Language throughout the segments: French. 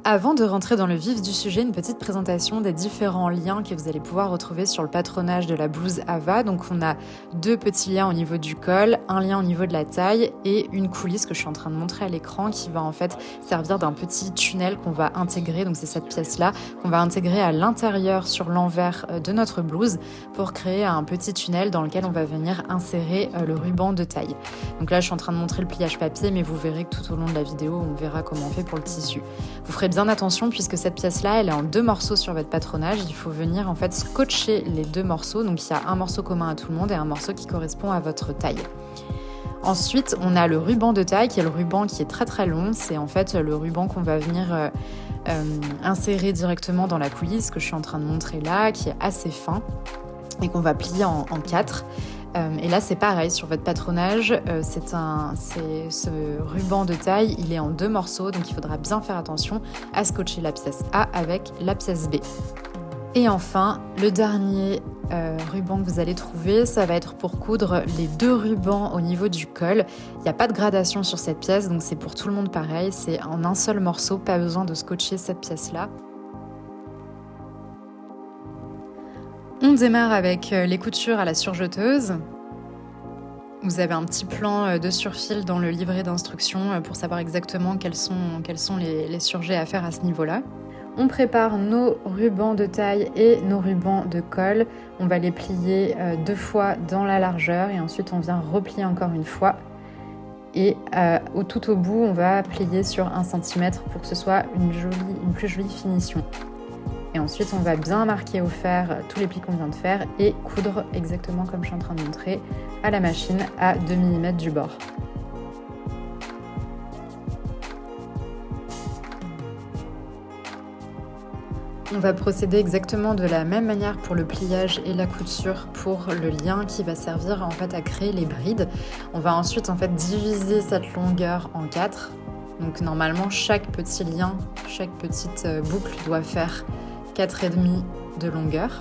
Avant de rentrer dans le vif du sujet, une petite présentation des différents liens que vous allez pouvoir retrouver sur le patronage de la blouse Ava. Donc on a 2 petits liens au niveau du col, un lien au niveau de la taille et une coulisse que je suis en train de montrer à l'écran qui va en fait servir d'un petit tunnel qu'on va intégrer. Donc c'est cette pièce-là qu'on va intégrer à l'intérieur sur l'envers de notre blouse pour créer un petit tunnel dans lequel on va venir insérer le ruban de taille. Donc là je suis en train de montrer le pliage papier, mais vous verrez que tout au long de la vidéo on verra comment on fait pour le tissu. Vous ferez bien attention puisque cette pièce-là, elle est en 2 morceaux sur votre patronage. Il faut venir en fait scotcher les 2 morceaux. Donc il y a un morceau commun à tout le monde et un morceau qui correspond à votre taille. Ensuite, on a le ruban de taille qui est le ruban qui est très très long. C'est en fait le ruban qu'on va venir insérer directement dans la coulisse que je suis en train de montrer là, qui est assez fin et qu'on va plier en 4. Et là c'est pareil sur votre patronage, ce ruban de taille il est en 2 morceaux, donc il faudra bien faire attention à scotcher la pièce A avec la pièce B. Et enfin le dernier ruban que vous allez trouver, ça va être pour coudre les 2 rubans au niveau du col. Il n'y a pas de gradation sur cette pièce, donc c'est pour tout le monde pareil, c'est en un seul morceau, pas besoin de scotcher cette pièce là. On démarre avec les coutures à la surjeteuse. Vous avez un petit plan de surfil dans le livret d'instructions pour savoir exactement quels sont les surjets à faire à ce niveau-là. On prépare nos rubans de taille et nos rubans de col. On va les plier 2 fois dans la largeur et ensuite on vient replier encore une fois. Et tout au bout, on va plier sur 1 cm pour que ce soit une plus jolie finition. Et ensuite, on va bien marquer au fer tous les plis qu'on vient de faire et coudre exactement comme je suis en train de montrer à la machine à 2 mm du bord. On va procéder exactement de la même manière pour le pliage et la couture pour le lien qui va servir en fait à créer les brides. On va ensuite en fait diviser cette longueur en 4. Donc normalement, chaque petit lien, chaque petite boucle doit faire 4,5 de longueur.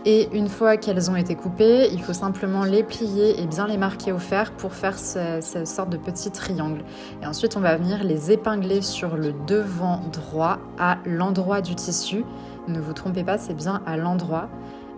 Et une fois qu'elles ont été coupées, il faut simplement les plier et bien les marquer au fer pour faire cette sorte de petit triangle. Et ensuite, on va venir les épingler sur le devant droit à l'endroit du tissu. Ne vous trompez pas, c'est bien à l'endroit.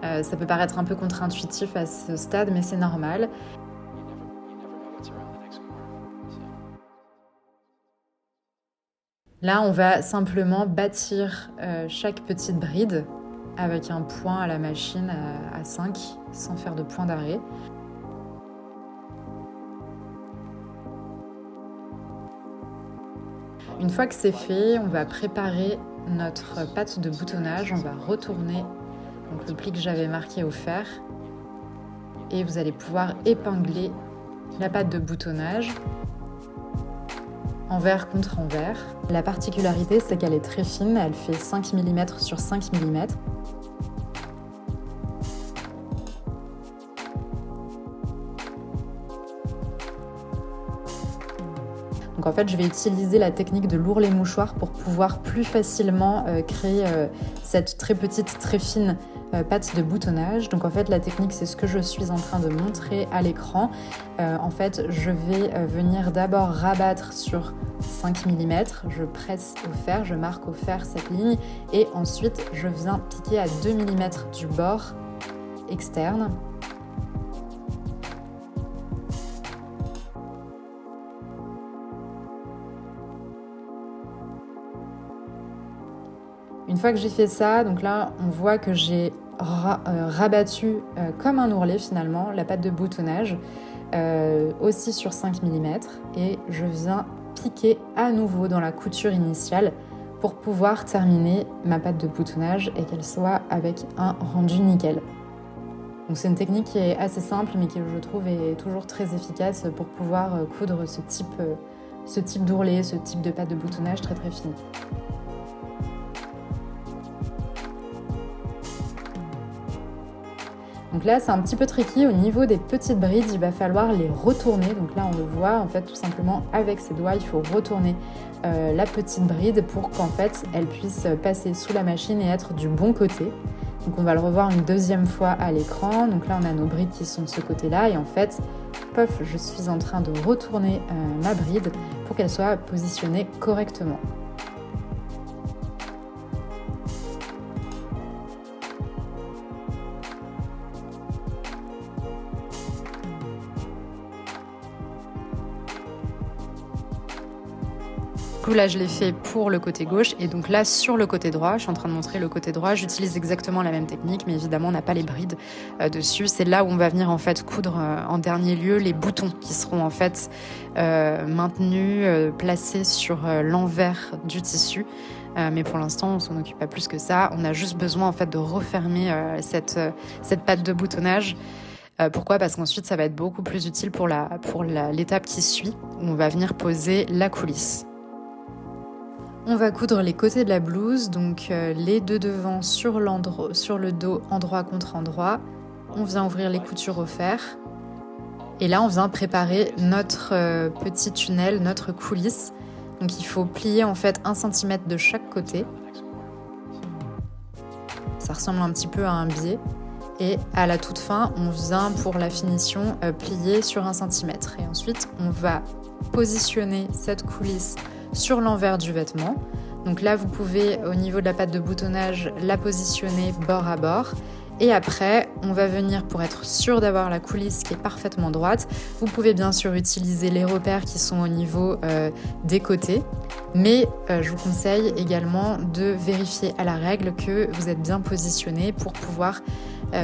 Ça peut paraître un peu contre-intuitif à ce stade, mais c'est normal. Là, on va simplement bâtir chaque petite bride avec un point à la machine à 5, sans faire de point d'arrêt. Une fois que c'est fait, on va préparer notre pâte de boutonnage. On va retourner donc le pli que j'avais marqué au fer et vous allez pouvoir épingler la pâte de boutonnage envers contre envers. La particularité, c'est qu'elle est très fine, elle fait 5 mm sur 5 mm. Donc en fait, je vais utiliser la technique de l'ourlet mouchoir pour pouvoir plus facilement créer cette très petite, très fine pâte de boutonnage. Donc en fait, la technique, c'est ce que je suis en train de montrer à l'écran. En fait, je vais venir d'abord rabattre sur 5 mm, je presse au fer, je marque au fer cette ligne et ensuite je viens piquer à 2 mm du bord externe. Une fois que j'ai fait ça, donc là on voit que j'ai rabattu comme un ourlet finalement la pâte de boutonnage aussi sur 5 mm et je viens piquer à nouveau dans la couture initiale pour pouvoir terminer ma pâte de boutonnage et qu'elle soit avec un rendu nickel. Donc c'est une technique qui est assez simple mais qui je trouve est toujours très efficace pour pouvoir coudre ce type d'ourlet, ce type de pâte de boutonnage très très fine. Donc là, c'est un petit peu tricky. Au niveau des petites brides, il va falloir les retourner. Donc là, on le voit, en fait, tout simplement, avec ses doigts, il faut retourner la petite bride pour qu'en fait, elle puisse passer sous la machine et être du bon côté. Donc on va le revoir une deuxième fois à l'écran. Donc là on a nos brides qui sont de ce côté-là et en fait, pof, je suis en train de retourner ma bride pour qu'elle soit positionnée correctement. Là, je l'ai fait pour le côté gauche et donc là, sur le côté droit, je suis en train de montrer le côté droit, j'utilise exactement la même technique, mais évidemment, on n'a pas les brides dessus. C'est là où on va venir en fait coudre en dernier lieu les boutons qui seront en fait maintenus, placés sur l'envers du tissu. Mais pour l'instant, on s'en occupe pas plus que ça. On a juste besoin en fait de refermer cette patte de boutonnage. Pourquoi ? Parce qu'ensuite, ça va être beaucoup plus utile pour l'étape qui suit, où on va venir poser la coulisse. On va coudre les côtés de la blouse, donc les deux devants sur le dos, endroit contre endroit. On vient ouvrir les coutures au fer. Et là, on vient préparer notre petit tunnel, notre coulisse. Donc il faut plier en fait 1 cm de chaque côté. Ça ressemble un petit peu à un biais. Et à la toute fin, on vient pour la finition plier sur 1 cm. Et ensuite, on va positionner cette coulisse sur l'envers du vêtement. Donc là, vous pouvez, au niveau de la patte de boutonnage, la positionner bord à bord. Et après, on va venir, pour être sûr d'avoir la coulisse qui est parfaitement droite, vous pouvez bien sûr utiliser les repères qui sont au niveau des côtés. Mais je vous conseille également de vérifier à la règle que vous êtes bien positionné pour pouvoir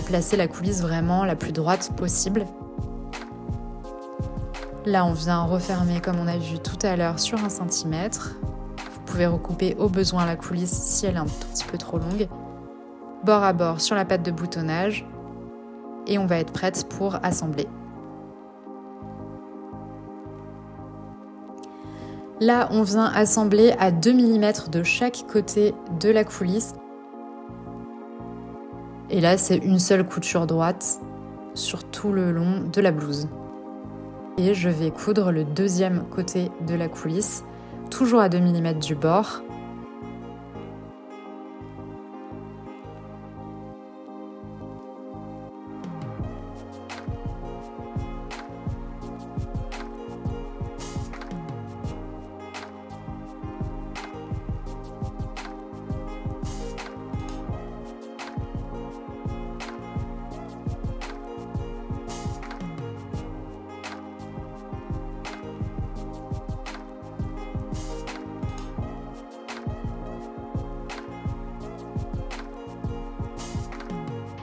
placer la coulisse vraiment la plus droite possible. Là, on vient refermer comme on a vu tout à l'heure sur 1 cm. Vous pouvez recouper au besoin la coulisse si elle est un tout petit peu trop longue. Bord à bord sur la patte de boutonnage. Et on va être prête pour assembler. Là, on vient assembler à 2 mm de chaque côté de la coulisse. Et là, c'est une seule couture droite sur tout le long de la blouse. Et je vais coudre le deuxième côté de la coulisse, toujours à 2 mm du bord.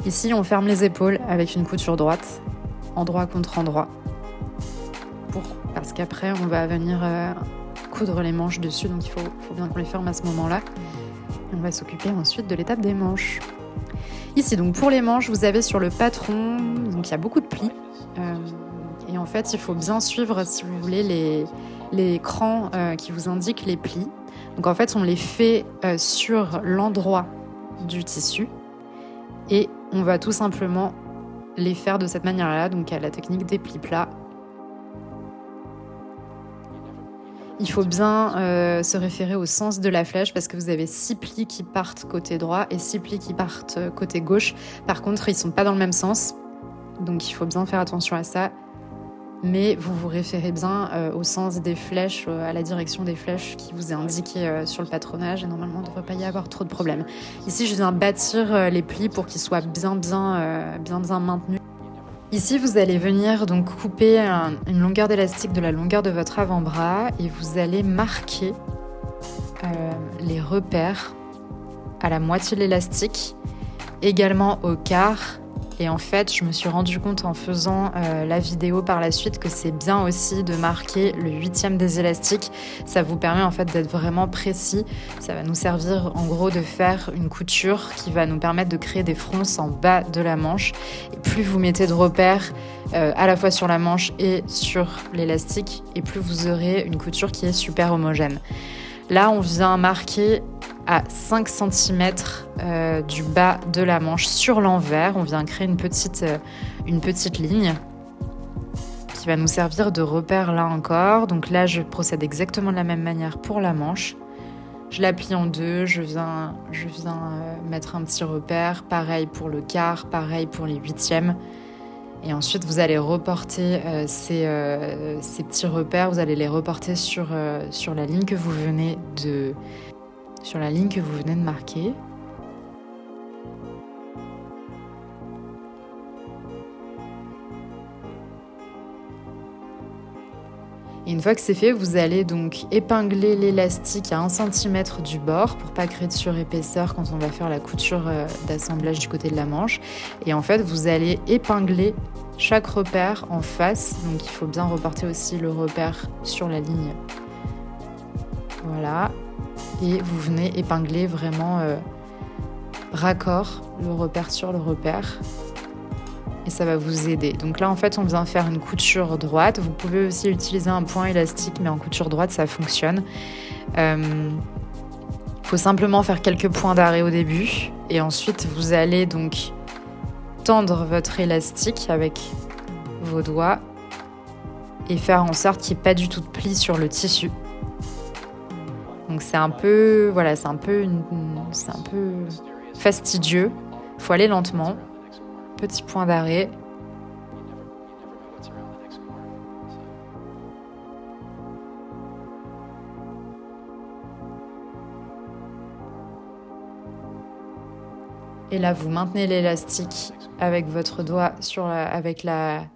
Ici, on ferme les épaules avec une couture droite, endroit contre endroit. Parce qu'après, on va venir coudre les manches dessus, donc il faut bien qu'on les ferme à ce moment-là. Et on va s'occuper ensuite de l'étape des manches. Ici, donc pour les manches, vous avez sur le patron, donc il y a beaucoup de plis. Et en fait, il faut bien suivre, si vous voulez, les crans qui vous indiquent les plis. Donc en fait, on les fait sur l'endroit du tissu. Et on va tout simplement les faire de cette manière-là, donc à la technique des plis plats. Il faut bien se référer au sens de la flèche parce que vous avez 6 plis qui partent côté droit et 6 plis qui partent côté gauche. Par contre, ils ne sont pas dans le même sens, donc il faut bien faire attention à ça. Mais vous vous référez bien au sens des flèches, à la direction des flèches qui vous est indiquée sur le patronage et normalement il ne devrait pas y avoir trop de problèmes. Ici, je viens bâtir les plis pour qu'ils soient bien maintenus. Ici, vous allez venir donc couper une longueur d'élastique de la longueur de votre avant-bras et vous allez marquer les repères à la moitié de l'élastique, également au quart. Et en fait, je me suis rendu compte en faisant la vidéo par la suite que c'est bien aussi de marquer le 8e des élastiques. Ça vous permet en fait d'être vraiment précis. Ça va nous servir en gros de faire une couture qui va nous permettre de créer des fronces en bas de la manche. Et plus vous mettez de repères à la fois sur la manche et sur l'élastique, et plus vous aurez une couture qui est super homogène. Là, on vient marquer à 5 cm du bas de la manche sur l'envers. On vient créer une petite ligne qui va nous servir de repère là encore. Donc là, je procède exactement de la même manière pour la manche. Je la plie en deux, je viens mettre un petit repère, pareil pour le quart, pareil pour les huitièmes. Et ensuite, vous allez reporter ces petits repères, vous allez les reporter sur la ligne que vous venez de marquer. Et une fois que c'est fait, vous allez donc épingler l'élastique à 1 cm du bord pour pas créer de surépaisseur quand on va faire la couture d'assemblage du côté de la manche. Et en fait, vous allez épingler chaque repère en face. Donc il faut bien reporter aussi le repère sur la ligne. Voilà. Et vous venez épingler vraiment raccord le repère sur le repère. Et ça va vous aider. Donc là, en fait, on vient faire une couture droite. Vous pouvez aussi utiliser un point élastique, mais en couture droite, ça fonctionne. Faut simplement faire quelques points d'arrêt au début. Et ensuite, vous allez donc tendre votre élastique avec vos doigts et faire en sorte qu'il n'y ait pas du tout de pli sur le tissu. Donc c'est un peu fastidieux. Il faut aller lentement. Petit point d'arrêt. Et là, vous maintenez l'élastique avec votre doigt avec la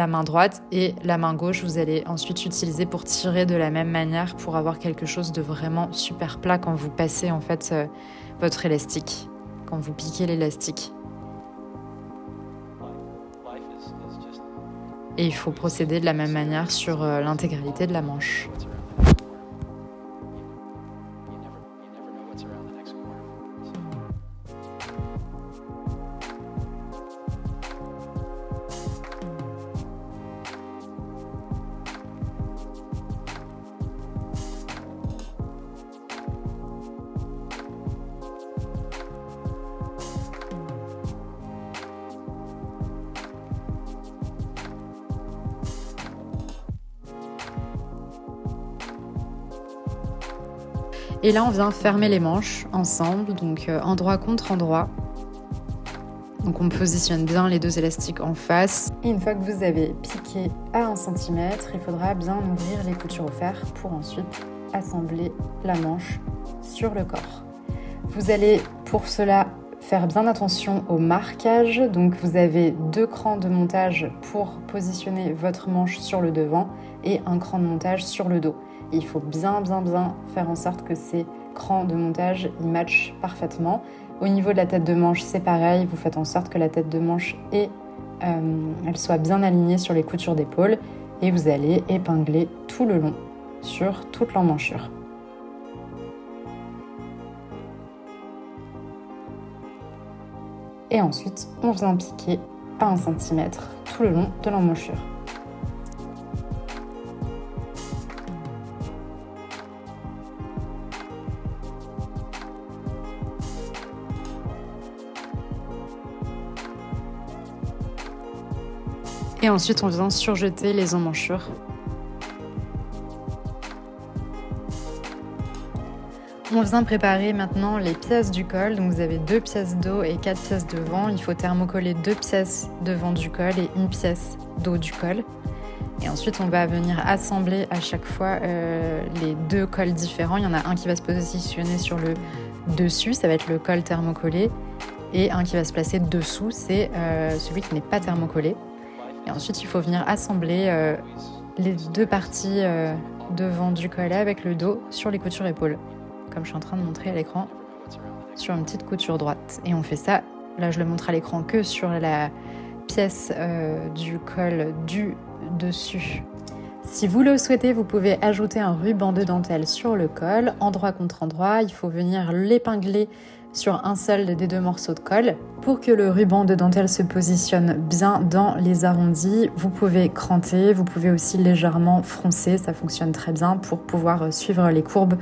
main droite et la main gauche, vous allez ensuite utiliser pour tirer de la même manière pour avoir quelque chose de vraiment super plat quand vous passez en fait votre élastique, quand vous piquez l'élastique. Et il faut procéder de la même manière sur l'intégralité de la manche. Et là, on vient fermer les manches ensemble, donc endroit contre endroit. Donc on positionne bien les deux élastiques en face. Et une fois que vous avez piqué à 1 cm, il faudra bien ouvrir les coutures au fer pour ensuite assembler la manche sur le corps. Vous allez pour cela faire bien attention au marquage. Donc vous avez 2 crans de montage pour positionner votre manche sur le devant et un cran de montage sur le dos. Et il faut bien faire en sorte que ces crans de montage ils matchent parfaitement. Au niveau de la tête de manche, c'est pareil, vous faites en sorte que la tête de manche elle soit bien alignée sur les coutures d'épaule et vous allez épingler tout le long sur toute l'emmanchure. Et ensuite, on vient piquer à 1 cm tout le long de l'emmanchure. Et ensuite, on vient surjeter les emmanchures. On vient préparer maintenant les pièces du col. Donc vous avez 2 pièces d'eau et 4 pièces de vent. Il faut thermocoller 2 pièces de vent du col et 1 pièce d'eau du col. Et ensuite, on va venir assembler à chaque fois les 2 cols différents. Il y en a un qui va se positionner sur le dessus, ça va être le col thermocollé. Et un qui va se placer dessous, c'est celui qui n'est pas thermocollé. Et ensuite, il faut venir assembler les 2 parties devant du collet avec le dos sur les coutures épaules, comme je suis en train de montrer à l'écran, sur une petite couture droite. Et on fait ça, là je le montre à l'écran que sur la pièce du col du dessus. Si vous le souhaitez, vous pouvez ajouter un ruban de dentelle sur le col, endroit contre endroit. Il faut venir l'épingler sur un seul des 2 morceaux de colle. Pour que le ruban de dentelle se positionne bien dans les arrondis, vous pouvez cranter, vous pouvez aussi légèrement froncer, ça fonctionne très bien pour pouvoir suivre les courbes.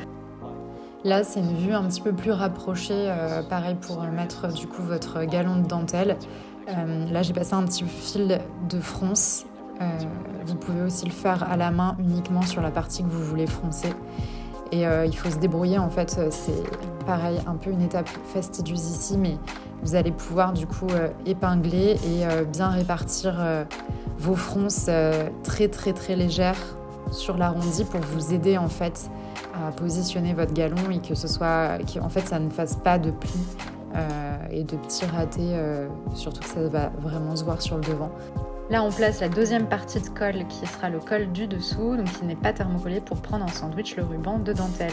Là, c'est une vue un petit peu plus rapprochée, pareil pour mettre du coup votre galon de dentelle. Là, j'ai passé un petit fil de fronce. Vous pouvez aussi le faire à la main uniquement sur la partie que vous voulez froncer. Et il faut se débrouiller en fait, c'est pareil, un peu une étape fastidieuse ici, mais vous allez pouvoir du coup épingler et bien répartir vos fronces très très très légères sur l'arrondi pour vous aider en fait à positionner votre galon et que ce soit, en fait ça ne fasse pas de plis et de petits ratés, surtout que ça va vraiment se voir sur le devant. Là, on place la deuxième partie de col qui sera le col du dessous, donc qui n'est pas thermocollé pour prendre en sandwich le ruban de dentelle.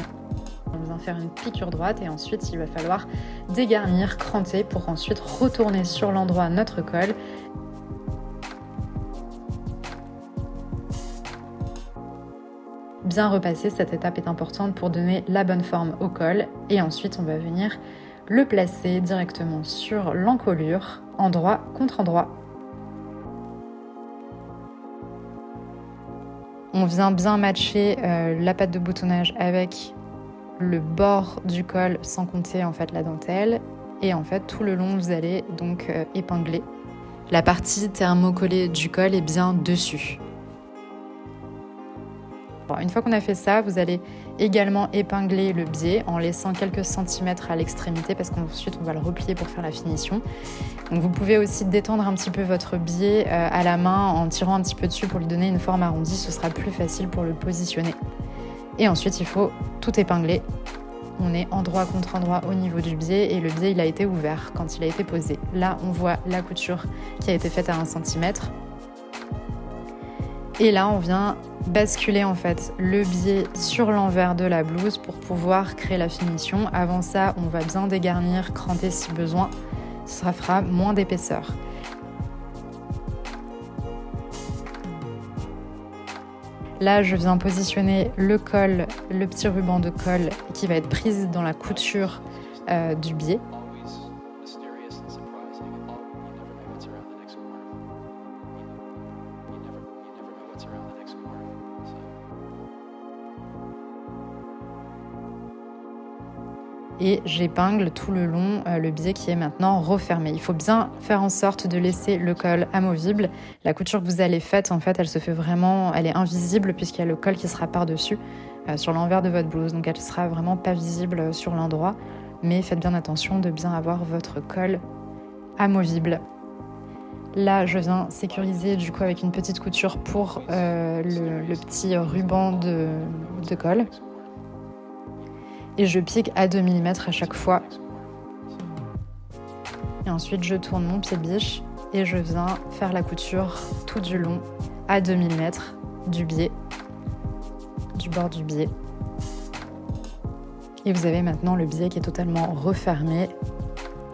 On va faire une piqûre droite et ensuite il va falloir dégarnir, cranter pour ensuite retourner sur l'endroit notre col. Bien repasser, cette étape est importante pour donner la bonne forme au col et ensuite on va venir le placer directement sur l'encolure, endroit contre endroit. On vient bien matcher la patte de boutonnage avec le bord du col sans compter en fait la dentelle. Et en fait tout le long vous allez donc épingler. La partie thermocollée du col est bien dessus. Bon, une fois qu'on a fait ça, vous allez également épingler le biais en laissant quelques centimètres à l'extrémité parce qu'ensuite on va le replier pour faire la finition. Donc vous pouvez aussi détendre un petit peu votre biais à la main en tirant un petit peu dessus pour lui donner une forme arrondie, ce sera plus facile pour le positionner. Et ensuite il faut tout épingler. On est endroit contre endroit au niveau du biais et le biais il a été ouvert quand il a été posé. Là on voit la couture qui a été faite à 1 cm. Et là, on vient basculer en fait le biais sur l'envers de la blouse pour pouvoir créer la finition. Avant ça, on va bien dégarnir, cranter si besoin. Ça fera moins d'épaisseur. Là, je viens positionner le col, le petit ruban de col qui va être prise dans la couture du biais. Et j'épingle tout le long le biais qui est maintenant refermé. Il faut bien faire en sorte de laisser le col amovible. La couture que vous allez faire, en fait, elle se fait vraiment, elle est invisible puisqu'il y a le col qui sera par-dessus sur l'envers de votre blouse. Donc elle sera vraiment pas visible sur l'endroit. Mais faites bien attention de bien avoir votre col amovible. Là, je viens sécuriser du coup avec une petite couture pour le petit ruban de col. Et je pique à 2 mm à chaque fois. Et ensuite, je tourne mon pied de biche et je viens faire la couture tout du long à 2 mm du biais, du bord du biais. Et vous avez maintenant le biais qui est totalement refermé,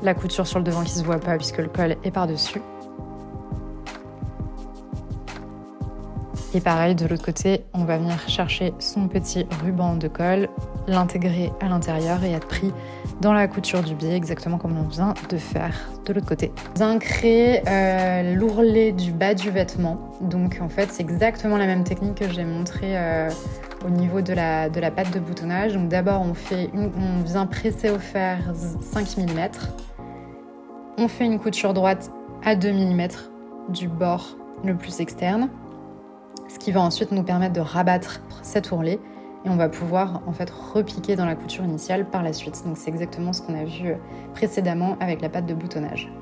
la couture sur le devant qui ne se voit pas puisque le col est par-dessus. Et pareil, de l'autre côté, on va venir chercher son petit ruban de col, l'intégrer à l'intérieur et être pris dans la couture du biais, exactement comme on vient de faire de l'autre côté. Bien créer l'ourlet du bas du vêtement. Donc en fait, c'est exactement la même technique que j'ai montrée au niveau de la patte de boutonnage. Donc d'abord, on vient presser au fer 5 mm. On fait une couture droite à 2 mm du bord le plus externe. Ce qui va ensuite nous permettre de rabattre cet ourlet et on va pouvoir en fait repiquer dans la couture initiale par la suite. Donc c'est exactement ce qu'on a vu précédemment avec la patte de boutonnage.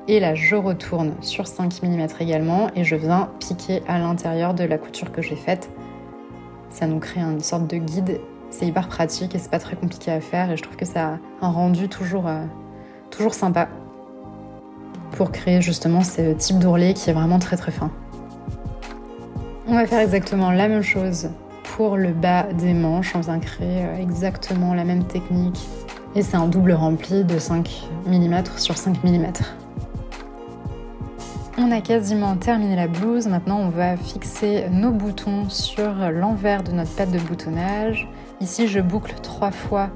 Et là je retourne sur 5 mm également et je viens piquer à l'intérieur de la couture que j'ai faite. Ça nous crée une sorte de guide, c'est hyper pratique et c'est pas très compliqué à faire et je trouve que ça a un rendu toujours sympa pour créer justement ce type d'ourlet qui est vraiment très très fin. On va faire exactement la même chose pour le bas des manches. On vient créer exactement la même technique et c'est un double rempli de 5 mm sur 5 mm. On a quasiment terminé la blouse. Maintenant, on va fixer nos boutons sur l'envers de notre patte de boutonnage. Ici, je boucle 3 fois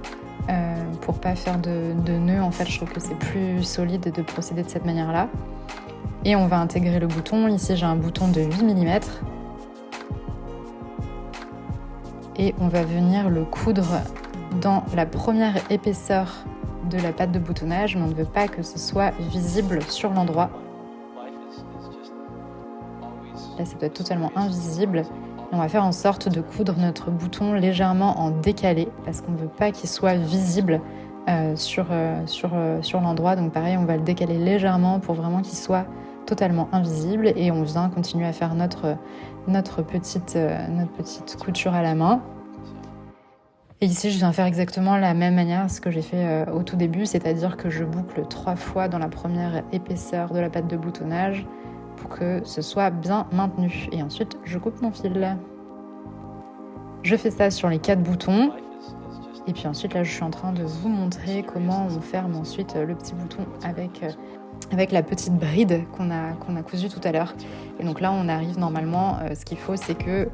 pour pas faire de nœud. En fait, je trouve que c'est plus solide de procéder de cette manière-là. Et on va intégrer le bouton. Ici, j'ai un bouton de 8 mm. Et on va venir le coudre dans la première épaisseur de la patte de boutonnage, mais on ne veut pas que ce soit visible sur l'endroit. Là, ça doit être totalement invisible. On va faire en sorte de coudre notre bouton légèrement en décalé parce qu'on ne veut pas qu'il soit visible sur l'endroit. Donc pareil, on va le décaler légèrement pour vraiment qu'il soit totalement invisible et on vient continuer à faire notre petite couture à la main. Et ici, je viens faire exactement la même manière à ce que j'ai fait au tout début, c'est-à-dire que je boucle 3 fois dans la première épaisseur de la patte de boutonnage pour que ce soit bien maintenu. Et ensuite, je coupe mon fil. Je fais ça sur les 4 boutons. Et puis ensuite, là, je suis en train de vous montrer comment on ferme ensuite le petit bouton avec la petite bride qu'on a cousue tout à l'heure. Et donc là, on arrive normalement, ce qu'il faut, c'est que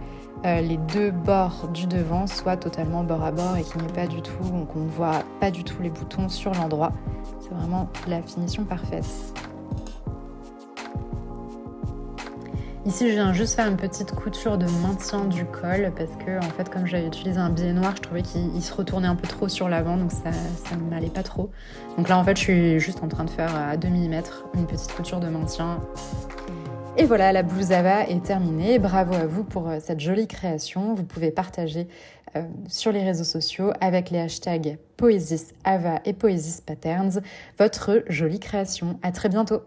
les 2 bords du devant soient totalement bord à bord et qu'il n'y ait pas du tout, donc on ne voit pas du tout les boutons sur l'endroit. C'est vraiment la finition parfaite. Ici, je viens juste faire une petite couture de maintien du col parce que, en fait, comme j'avais utilisé un billet noir, je trouvais qu'il se retournait un peu trop sur l'avant, donc ça ne m'allait pas trop. Donc là, en fait, je suis juste en train de faire à 2 mm une petite couture de maintien. Et voilà, la blouse Ava est terminée. Bravo à vous pour cette jolie création. Vous pouvez partager sur les réseaux sociaux avec les hashtags Poesis Ava et Poesis Patterns votre jolie création. À très bientôt.